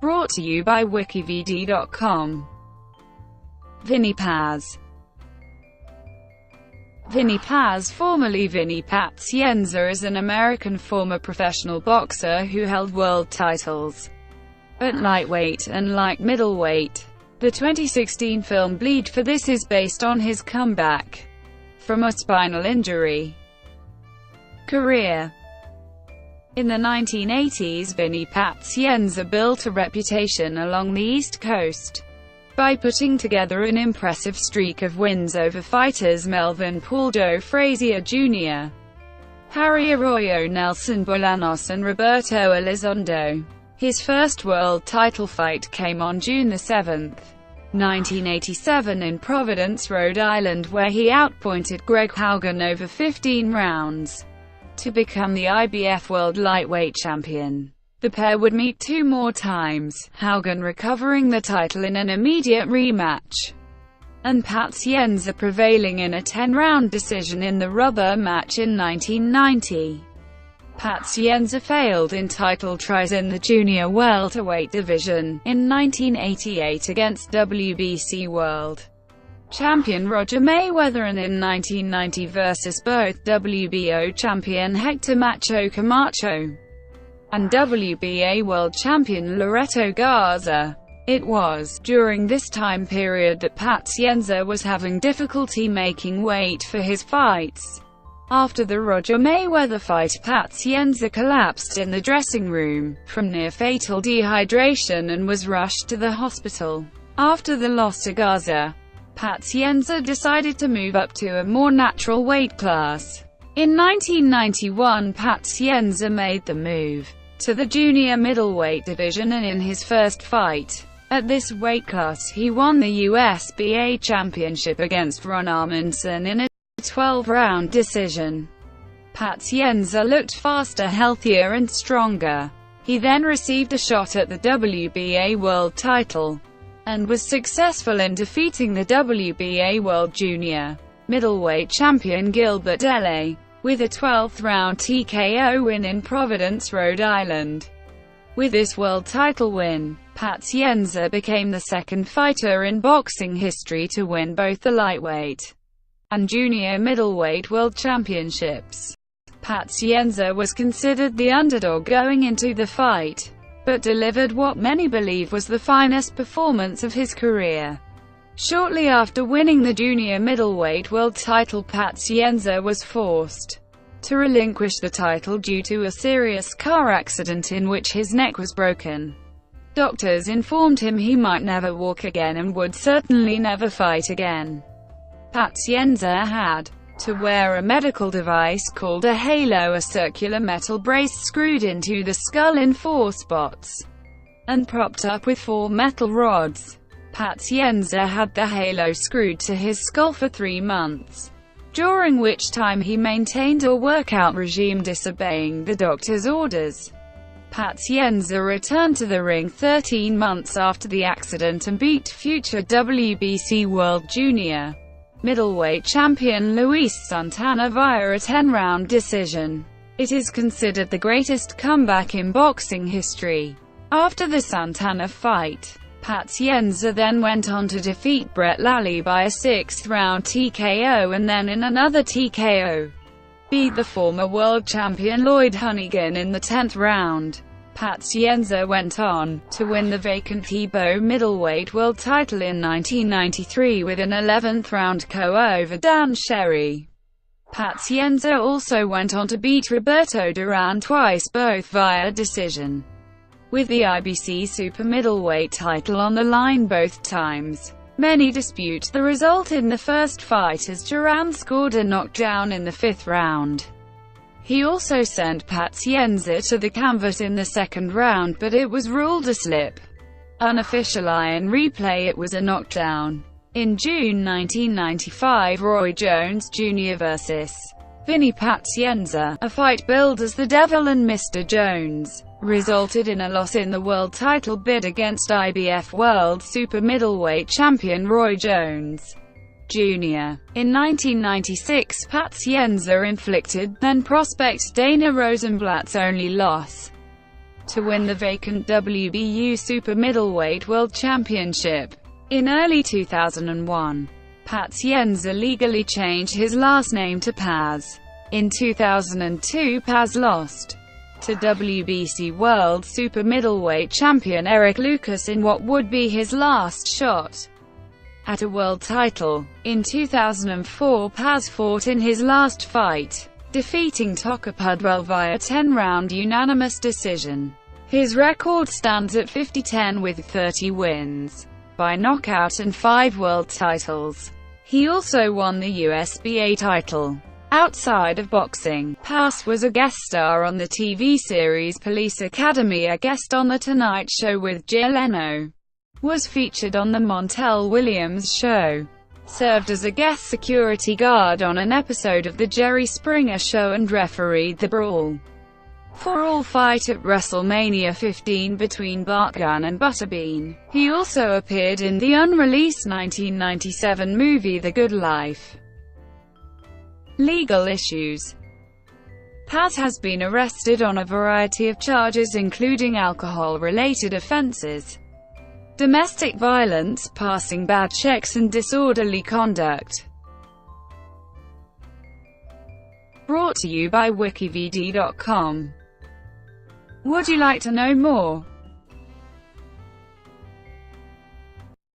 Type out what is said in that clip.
Brought to you by WikiVidi.com. Vinny Paz. Vinny Paz, formerly Vinny Pazienza, is an American former professional boxer who held world titles at lightweight and light middleweight. The 2016 film Bleed for This is based on his comeback from a spinal injury. Career. In the 1980s, Vinny Pazienza built a reputation along the East Coast by putting together an impressive streak of wins over fighters Melvin Paul Joe Frazier Jr., Harry Arroyo, Nelson Bolanos and Roberto Elizondo. His first world title fight came on June 7, 1987 in Providence, Rhode Island, where he outpointed Greg Haugen over 15 rounds to become the IBF World Lightweight Champion. The pair would meet two more times, Haugen recovering the title in an immediate rematch, and Pazienza prevailing in a 10-round decision in the rubber match in 1990. Pazienza failed in title tries in the junior welterweight division in 1988 against WBC World Champion Roger Mayweather, and in 1990 versus both WBO champion Hector Macho Camacho and WBA World Champion Loreto Garza. It was during this time period that Pazienza was having difficulty making weight for his fights. After the Roger Mayweather fight, Pazienza collapsed in the dressing room from near-fatal dehydration and was rushed to the hospital. After the loss to Garza, Pazienza decided to move up to a more natural weight class. In 1991, Pazienza made the move to the junior middleweight division, and in his first fight at this weight class he won the USBA championship against Ron Armanson in a 12-round decision. Pazienza looked faster, healthier and stronger. He then received a shot at the WBA world title and was successful in defeating the WBA World Junior Middleweight Champion Gilbert Dele with a 12th-round TKO win in Providence, Rhode Island. With this world title win, Pazienza became the second fighter in boxing history to win both the lightweight and junior middleweight world championships. Pazienza was considered the underdog going into the fight, but delivered what many believe was the finest performance of his career. Shortly after winning the junior middleweight world title, Pazienza was forced to relinquish the title due to a serious car accident in which his neck was broken. Doctors informed him he might never walk again and would certainly never fight again. Pazienza had to wear a medical device called a halo, a circular metal brace screwed into the skull in 4 spots and propped up with 4 metal rods. Pazienza had the halo screwed to his skull for 3 months, during which time he maintained a workout regime disobeying the doctor's orders. Pazienza returned to the ring 13 months after the accident and beat future WBC World Junior Middleweight champion Luis Santana via a 10-round decision. It is considered the greatest comeback in boxing history. After the Santana fight, Pazienza then went on to defeat Brett Lally by a 6th-round TKO and then in another TKO beat the former world champion Lloyd Honeyghan in the 10th round. Pazienza went on to win the vacant Hebo middleweight world title in 1993 with an 11th-round KO over Dan Sherry. Pazienza also went on to beat Roberto Duran twice, both via decision, with the IBC super middleweight title on the line both times. Many dispute the result in the first fight, as Duran scored a knockdown in the 5th round. He also sent Pazienza to the canvas in the 2nd round, but it was ruled a slip. Unofficial iron replay, it was a knockdown. In June 1995, Roy Jones Jr. vs. Vinny Pazienza, a fight billed as the Devil and Mr. Jones, resulted in a loss in the world title bid against IBF World Super Middleweight Champion Roy Jones Jr. In 1996, Pazienza inflicted then-prospect Dana Rosenblatt's only loss to win the vacant WBU Super Middleweight World Championship. In early 2001, Pazienza legally changed his last name to Paz. In 2002, Paz lost to WBC World Super Middleweight champion Eric Lucas in what would be his last shot at a world title. In 2004, Paz fought in his last fight, defeating Tokapudwell via 10-round unanimous decision. His record stands at 50-10 with 30 wins by knockout and 5 world titles. He also won the USBA title. Outside of boxing, Paz was a guest star on the TV series Police Academy, a guest on The Tonight Show with Jay Leno, was featured on The Montel Williams Show, served as a guest security guard on an episode of The Jerry Springer Show, and refereed the Brawl for All fight at WrestleMania 15 between Bart Gunn and Butterbean. He also appeared in the unreleased 1997 movie The Good Life. Legal issues. Paz has been arrested on a variety of charges including alcohol-related offenses, domestic violence, passing bad checks and disorderly conduct. Brought to you by WikiVidi.com. Would you like to know more?